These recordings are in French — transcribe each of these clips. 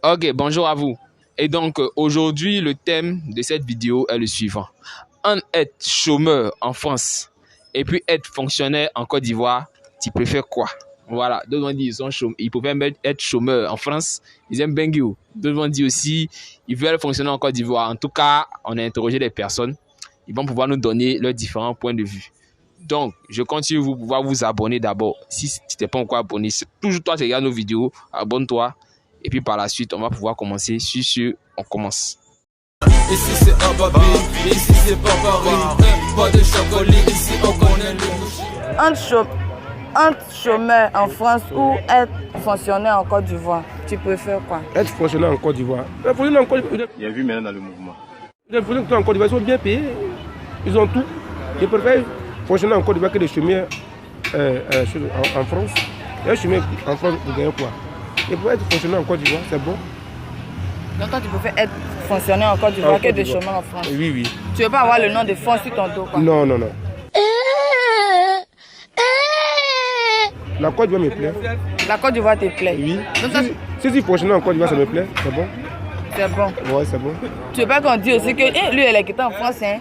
Ok, bonjour à vous. Et donc, aujourd'hui, le thème de cette vidéo est le suivant. Être chômeur en France et puis être fonctionnaire en Côte d'Ivoire, tu préfères quoi? Voilà, d'autres vont dire ils sont ils pouvaient même être chômeurs en France, ils aiment Bengio. D'autres vont dire aussi ils veulent fonctionner en Côte d'Ivoire. En tout cas, on a interrogé des personnes, ils vont pouvoir nous donner leurs différents points de vue. Donc, je continue, vous pouvoir vous abonner d'abord. Si tu n'es pas encore abonné, toujours toi qui regardes nos vidéos, abonne-toi. Et puis par la suite, on va pouvoir commencer. Sur ce, on commence. Ici c'est un babi, ici c'est barbarie. Pas de chocolat, ici on connaît le Entre chômeur en France ou être fonctionnaire en Côte d'Ivoire, tu préfères quoi? Être fonctionnaire en Côte d'Ivoire. Il y a vu maintenant dans le mouvement. Les fonctionnaires en Côte d'Ivoire sont bien payés. Ils ont tout. Je préfère fonctionner en Côte d'Ivoire que des chômeurs en France. Et un chômeur en France, vous gagnez quoi? Et pour être fonctionnaire en Côte d'Ivoire, c'est bon. Donc toi, tu préfères être fonctionnaire en Côte d'Ivoire que des chômeurs en France? Oui, oui. Tu veux pas avoir le nom de France sur ton dos, quoi? Non, non, non. La Côte d'Ivoire me plaît. La Côte d'Ivoire te plaît? Oui. Donc, toi, Si fonctionnaire en Côte d'Ivoire, ça me plaît. C'est bon. c'est bon. Ouais, c'est bon. Tu veux pas qu'on dise aussi que lui, elle est quitté en France, hein?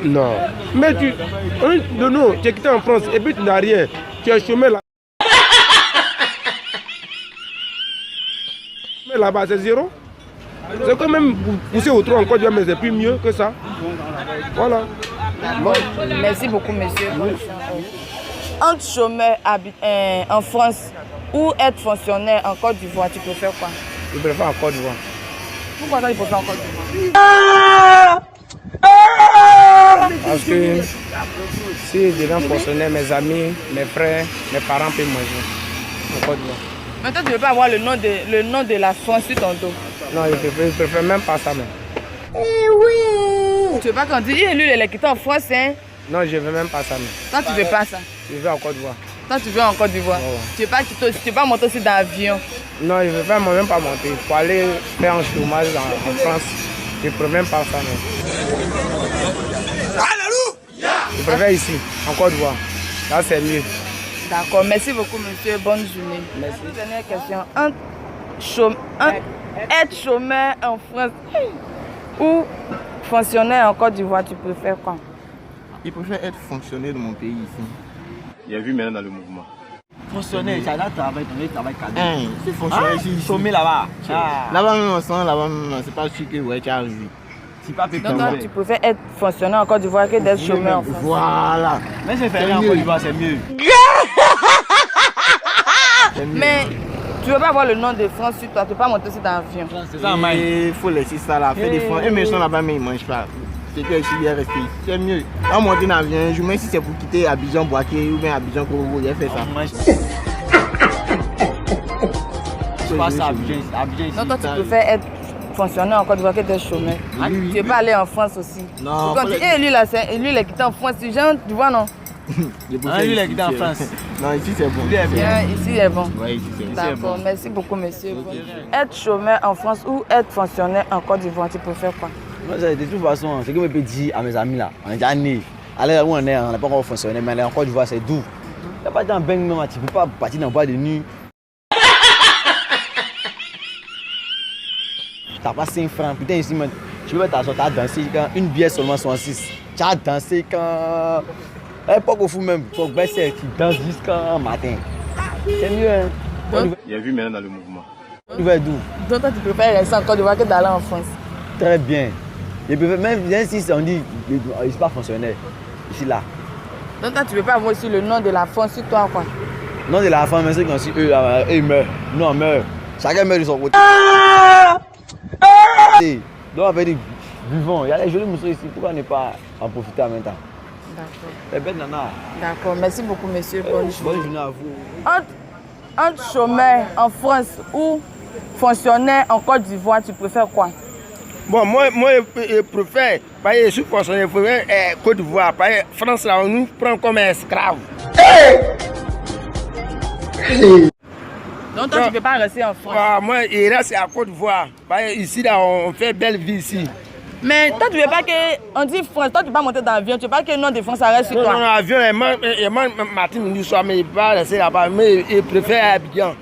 Non. Mais non, tu es quitté en France et puis tu n'as rien. Tu es chômeur là. Mais là-bas, c'est zéro. C'est quand même pousser au trou en Côte d'Ivoire, mais c'est plus mieux que ça. Voilà. Bon, merci beaucoup, monsieur. Entre chômeur en France ou être fonctionnaire en Côte d'Ivoire, tu préfères quoi? Je préfère en Côte d'Ivoire. Pourquoi toi, tu préfères en Côte d'Ivoire? Parce que si je deviens fonctionnaire, mes amis, mes frères, mes parents peuvent manger en Côte d'Ivoire. Mais toi, tu veux pas avoir le nom de la France sur ton dos? Non, je préfère même pas ça même. Tu veux pas qu'on dise, lui, il est quitté en France, hein? Non, je veux même pas ça même. Toi, tu veux pas ça? Je veux en Côte d'Ivoire. Toi, tu veux en Côte d'Ivoire? Ouais. Tu veux pas monter aussi dans l'avion? Non, je veux même pas monter. Pour aller faire un chômage en France, je préfère même pas ça même. Je préfère ici, en Côte d'Ivoire. Là, c'est mieux. D'accord, merci beaucoup, monsieur. Bonne journée. Merci. Dernière question. Être chômeur en France ou fonctionnaire en Côte d'Ivoire, tu préfères quoi? Il préfère être fonctionnaire de mon pays ici. Il y a vu maintenant dans le mouvement. Fonctionnaire, ça là travail cadre. C'est fonctionnaire ici, chômé là-bas. Là-bas même ensemble, là-bas même, c'est pas sûr que ouais, tu as arrivé. C'est pas fait. Donc toi, tu préfères être fonctionnaire en Côte d'Ivoire que d'être chômeur en France? Voilà. Mais c'est fait en Côte d'Ivoire, c'est mieux. Mais tu veux pas avoir le nom de France sur toi, tu peux pas monter aussi dans l'avion. C'est ça, il faut laisser ça là, faire des fonds. Et mais ils sont là-bas, mais ils mangent pas. C'est que ici, il est resté. C'est mieux. On monte dans l'avion, je même si c'est pour quitter Abidjan Boaké ou bien Abidjan Korogo, il a fait ça. C'est pas ça, Abidjan. Donc toi, tu préfères être fonctionnaire en Côte d'Ivoire que d'être chômeur. Tu veux pas aller en France aussi? Non. Quand lui, là, lui, il est quitté en France, tu vois, non? Lui, il est quitté en France. Non, ici c'est bon. Ici, il est bon. Oui, ici c'est bon. D'accord, merci beaucoup, monsieur. Être chômeur en France ou être fonctionnaire en Côte d'Ivoire, tu préfères quoi? De toute façon, ce que je peux dire à mes amis là, on est déjà nés. Allez, où on n'est pas encore fonctionnaire, mais en Côte d'Ivoire, c'est doux. Tu n'as pas dans un bain, tu ne peux pas partir dans le bois de nuit. Tu n'as pas 5 francs. Putain, ici, tu peux t'asseoir, tu as dansé quand une bière seulement 66. Tu as dansé quand. Pas au fou même, tu danses jusqu'au matin. C'est mieux, hein? Il y a vu maintenant dans le mouvement. Tu vas d'où? Donc toi, tu préfères rester en Côte d'Ivoire que d'aller en France? Très bien. Je préfère, même si on dit je ne suis pas fonctionnaire, ici là. Donc toi, tu veux pas avoir aussi le nom de la France sur toi, quoi? Non, de la femme, mais ceux qui ont su, eux, ils meurent. Nous, on meurt. Chacun meurt de son côté. Donc, on fait des vivants. Il y a les jolis mousseaux ici. Pourquoi ne pas en profiter en même temps? D'accord. C'est bête, nana. D'accord, merci beaucoup, monsieur. Bonne journée. Bonne journée à vous. Entre chômeur en France ou fonctionnaire en Côte d'Ivoire, tu préfères quoi? Bon, moi, je préfère, parce que je suis fonctionnaire, je préfère Côte d'Ivoire. Parce que France, là, on nous prend comme esclaves. Donc toi, tu ne peux pas rester en France? Moi, je reste à Côte d'Ivoire. Parce que ici, là, on fait belle vie ici. Mais toi, tu ne veux pas que. On dit France, toi, tu ne peux pas monter dans l'avion, tu ne veux pas que le nom de France reste sur toi? Non, l'avion, Martin nous soit, mais il ne peut pas rester là-bas. Mais il préfère Abidjan.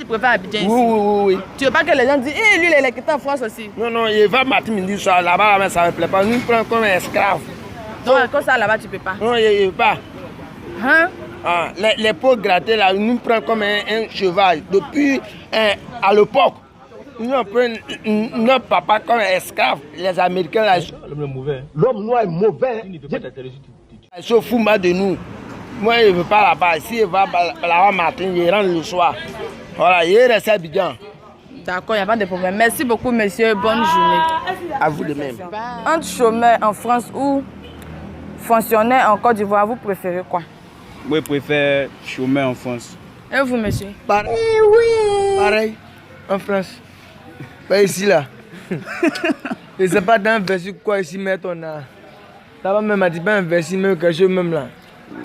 préfères Abidjan ici? Oui. Tu veux pas que les gens disent, lui, il est quitté en France aussi? Non, il va matin, midi, soir, là-bas, ça ne me plaît pas. Nous prenons comme un esclave. Donc, comme ça, là-bas, tu peux pas? Non, il ne veut pas. Hein? Les pots grattés, là, nous prenons comme un cheval. Depuis, à l'époque, nous prenons notre papa comme un esclave. Les Américains, là, L'homme est mauvais. l'homme noir est mauvais. Il ne peut pas t'intéresser. Ils se foutent mal de nous. Moi, il ne veut pas là-bas. S'il va là-bas matin, il rentre le soir. Voilà, il reste à Abidjan. D'accord, il n'y a pas de problème. Merci beaucoup, monsieur. Bonne journée. À vous de même. Entre chômeur en France ou fonctionnaire en Côte d'Ivoire, vous préférez quoi? Moi, je préfère chômeur en France. Et vous, monsieur? Pareil. Pareil, en France. Pas ici, là. Je ne sais pas d'investir quoi ici, mais on a. Là-bas, même, on dit pas investir, même quelque chose, même là.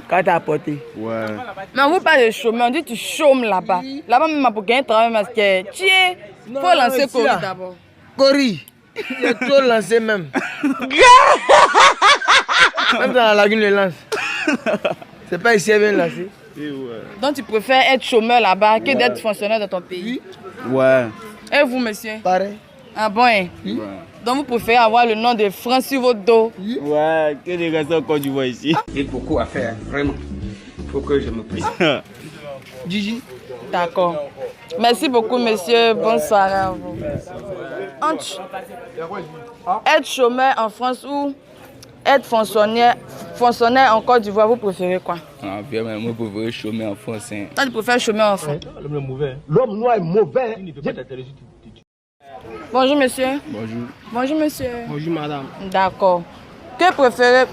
Quand tu as apporté. Ouais. Mais on vous parle de chômeur, on dit que tu chômes là-bas. Là-bas, même pour gagner un travail, parce que tu es. Il faut lancer Cori d'abord. Cori, il est trop lancé même. Même dans la lagune, il lance. C'est pas ici, il vient lancer. Donc, tu préfères être chômeur là-bas que d'être fonctionnaire dans ton pays? Ouais. Et vous, monsieur? Pareil. Ah bon, hein? Ouais. Donc, vous préférez avoir le nom de France sur votre dos? Ouais, que des raisons qu'on du vois ici. J'ai beaucoup à faire, vraiment. Il faut que je me prie. Gigi. D'accord. Merci beaucoup, monsieur. Bonne soirée à vous. Être chômeur en France ou être fonctionnaire en Côte d'Ivoire, vous préférez quoi? Ah, bien, moi, je préfère chômeur en France. Hein. Toi, tu préfères chômeur en France? L'homme est mauvais. L'homme noir est mauvais. Il ne peut pas t'intéresser. Bonjour, monsieur. Bonjour. Bonjour, monsieur. Bonjour, madame. D'accord. Que préférez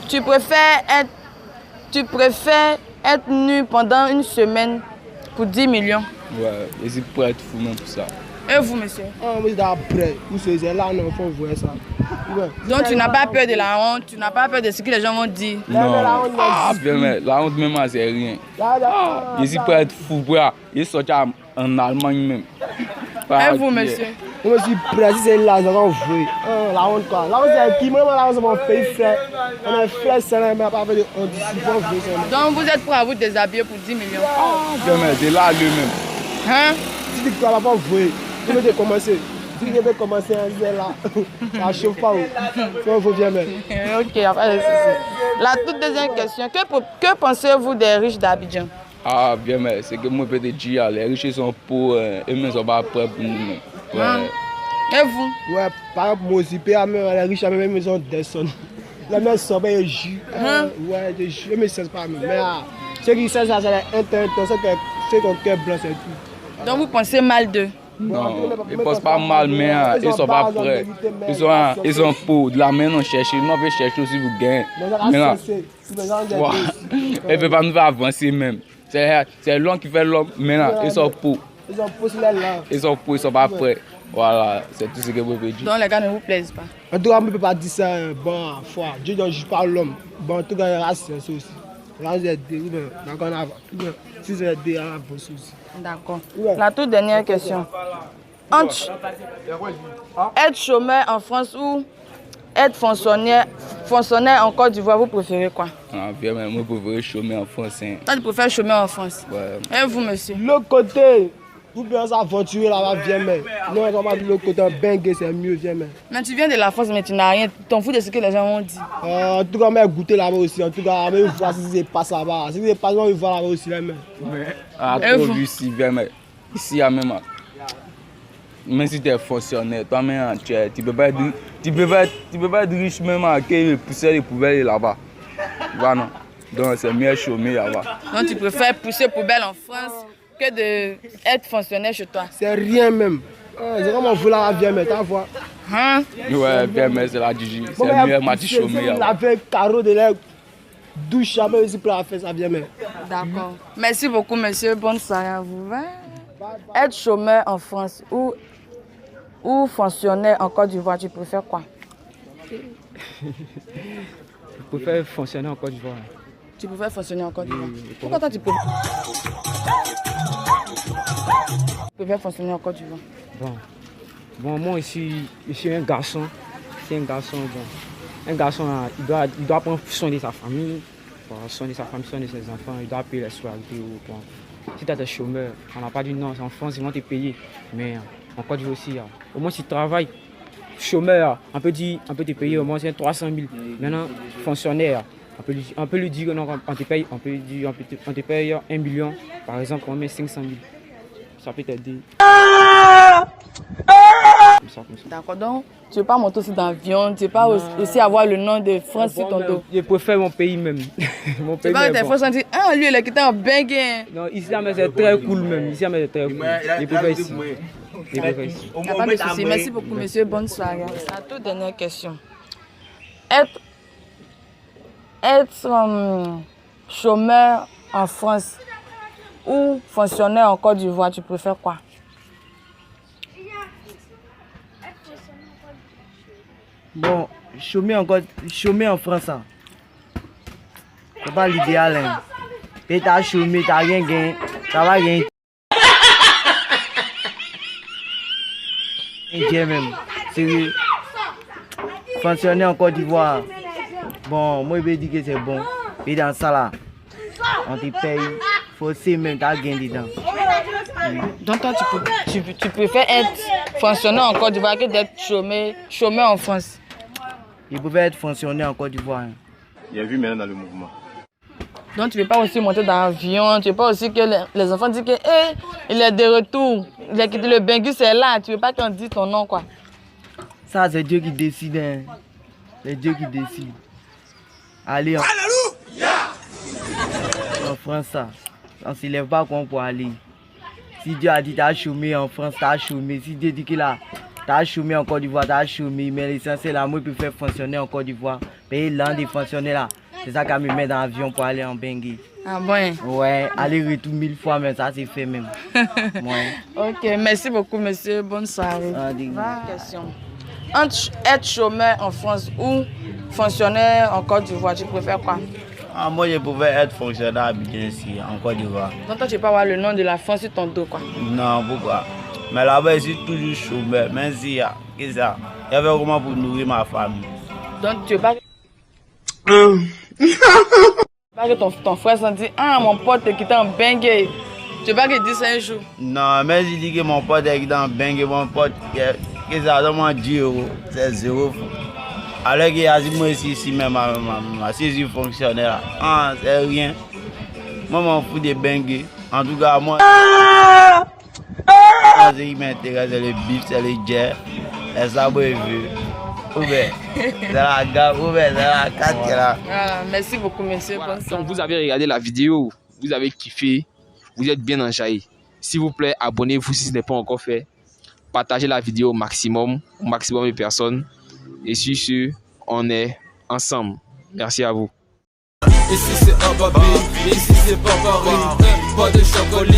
tu préfères être nu pendant une semaine pour 10 millions? Ouais, et c'est pour être fou même pour ça. Et vous, monsieur? Ah, mais d'après, vous savez, là, non, il faut voir ça. Ouais. Donc, tu n'as pas peur de la honte, tu n'as pas peur de ce que les gens vont dire? Non. Ah, bien, mais la honte même, c'est rien. Je suis pour être fou, il sorti en Allemagne même. Et vous, monsieur? Moi, je suis prêt, si c'est là, ça va ouvrir. La honte, quoi. La honte, c'est qui? Moi, la honte, c'est mon pays frère. On est frère, c'est là, mais pas fait de honte. Donc, vous êtes prêt à vous déshabiller pour 10 millions? Bien, mais c'est là lui-même. Hein? Tu dis que tu vas pas ouvrir. Tu veux commencer. Tu veux commencer, c'est là. Ça chauffe pas. Il faut bien mettre. Ok, après, la toute deuxième question. Que pensez-vous des riches d'Abidjan? Ah, bien, mais c'est que moi, je peux te dire, les riches sont pauvres, eux ne sont pas prêts pour nous. Ouais. Et vous? Ouais, par exemple, moi aussi, les riches, même ils ont des sons. La mère sort, ils jouent. Ouais, des jus, mais c'est pas même. Mais ceux qui savent ça, c'est intéressant, c'est qu'on cœur blanc, c'est tout. Donc vous pensez mal d'eux? Non, ils ne pensent pas mal, mais ils ne sont pas prêts. Ils sont pauvres. De la main, on cherche. Nous, on veut chercher aussi pour gagner. Maintenant, ils ne peuvent pas nous faire avancer même. C'est l'homme qui fait l'homme. Maintenant, ils sont pauvres. Ils sont pauvres, ils ne sont pas prêts. Voilà, c'est tout ce que vous pouvez dire. Donc les gars ne vous plaisent pas? En tout cas, on ne peut pas dire ça, bon, foi. Dieu ne juge pas l'homme. Bon, en tout cas, il y a ça aussi. Là, c'est des si c'est des aussi. D'accord. La toute dernière question. Entre être chômeur en France ou être fonctionnaire en Côte d'Ivoire, vous préférez quoi? Ah, bien, mais moi, je préfère chômeur en France. Hein. Toi, tu préfères chômeur en France? Ouais. Et vous, monsieur? L'autre côté, vous pouvez s'aventurer là-bas, viens, mais. Non, on va de l'autre côté, bengue, c'est mieux, viens, mais. Mais tu viens de la France, mais tu n'as rien. Tu t'en fous de ce que les gens ont dit. En tout cas, on va goûter là-bas aussi. En tout cas, on va voir si c'est pas ça là-bas. Si c'est pas ça, on va voir là-bas aussi, mais. Ah, trop vu ici, bien, mais. Ici, il y a même. Même si tu es fonctionnaire, toi-même, tu peux pas être riche même à qui pousser les poubelles là-bas. Voilà. Donc, c'est mieux chômer là-bas. Donc, tu préfères pousser poubelle en France que d'être fonctionnaire chez toi? C'est rien même. C'est vraiment vous là, viens, mais t'as voir. Hein? Ouais, bien, mais c'est la Gigi. C'est mieux, ma petite chômer là-bas. Avec carreau de l'air, douche, jamais aussi pour la faire ça, viens, mais. D'accord. Merci beaucoup, monsieur. Bonne soirée à vous. Être chômeur en France ou fonctionnaire en Côte d'Ivoire, tu préfères quoi? Je préfère fonctionner en Côte d'Ivoire. Tu préfères fonctionner en Côte d'Ivoire? Pourquoi toi tu préfères fonctionner en Côte d'Ivoire? Bon, moi ici, je suis un garçon. C'est un garçon, bon. Un garçon, il doit prendre soin de sa famille, soin de sa famille, soin de ses enfants. Il doit payer les scolarités. Bon. si tu as des chômeurs, on n'a pas dit non, en France, ils vont te payer. Mais en Côte d'Ivoire aussi, au moins si tu travailles, chômeur, on peut te payer au moins 300 000. Maintenant, fonctionnaire, on peut lui dire que non, on te paye 1 million, par exemple, on met 500 000. Ça peut t'aider. D'accord, donc tu ne veux pas monter aussi dans l'avion, tu ne veux pas aussi avoir le nom de France sur ton dos. Je préfère mon pays même. Mon pays tu vas des fois sentir, ah lui il est quitté en bengue. Non, ici c'est très cool même. Ici c'est très cool. Je préfère ici. Il n'y a pas de souci. Merci beaucoup monsieur, bonne soirée. La toute dernière question. Être chômeur en France ou fonctionnaire en Côte d'Ivoire, tu préfères quoi? Bon, chômer en France, c'est pas l'idéal. Hein. Et t'as chômé, t'as rien gagné, ça va gagner. Même, sérieux. Fonctionner en Côte d'Ivoire, bon, moi je vais dire que c'est bon. Et dans ça là, on te paye, forcé même, t'as gagné dedans. Donc toi, tu préfères être fonctionnaire en Côte d'Ivoire que d'être chômeur en France? Il pouvait être fonctionnaire en Côte d'Ivoire. Hein. Il a vu maintenant dans le mouvement. Donc tu ne veux pas aussi monter dans l'avion, tu ne veux pas aussi que les enfants disent que il est de retour, il a quitté le Bengu, c'est là, tu ne veux pas qu'on dise ton nom quoi. Ça c'est Dieu qui décide, hein. C'est Dieu qui décide. Allez, en France, ça. On ne se lève pas comme pour aller. Si Dieu a dit t'as chômé en France, t'as chômé. Si Dieu dit que là, t'as chômé en Côte d'Ivoire, t'as chômé. Mais l'essentiel là, moi je peux faire fonctionner en Côte d'Ivoire. Payer l'un des fonctionnaires là. C'est ça qui me met dans l'avion pour aller en Bengue. Ah bon? Ouais, aller-retour 1000 fois, mais ça c'est fait même. Ouais. Ok, merci beaucoup monsieur, bonne soirée. Question. Entre être chômeur en France ou fonctionnaire en Côte d'Ivoire, tu préfères quoi? Ah, moi je pouvais être fonctionnaire bien ici, en Côte d'Ivoire. Donc toi tu peux pas avoir le nom de la France sur ton dos quoi? Non, pourquoi? Mais là-bas je suis toujours chômeur, même si il y avait comment pour nourrir ma famille. Donc tu veux pas... Pas que ton frère s'en dit, ah mon pote est quitté en Bengue. Tu veux pas qu'il dise ça un jour? Non, mais je dis que mon pote est quitté en Bengue, mon pote, que ça demande 10 €, c'est 0 francs. Alors qu'il y a moi ici même, si je suis fonctionnaire, ah, c'est rien. Moi, je m'en fous des Bengue. En tout cas, moi, ce qui m'intéresse, c'est le bif, c'est le jet, les sabres vieux. C'est la gare, c'est la 4 là. Merci beaucoup, monsieur. Voilà. Donc, vous avez regardé la vidéo, vous avez kiffé, vous êtes bien enjaillé. S'il vous plaît, abonnez-vous si ce n'est pas encore fait. Partagez la vidéo au maximum de personnes. Et sur ce, on est ensemble. Merci à vous. Ici c'est un baby, ici c'est pas Paris, pas de chocolat.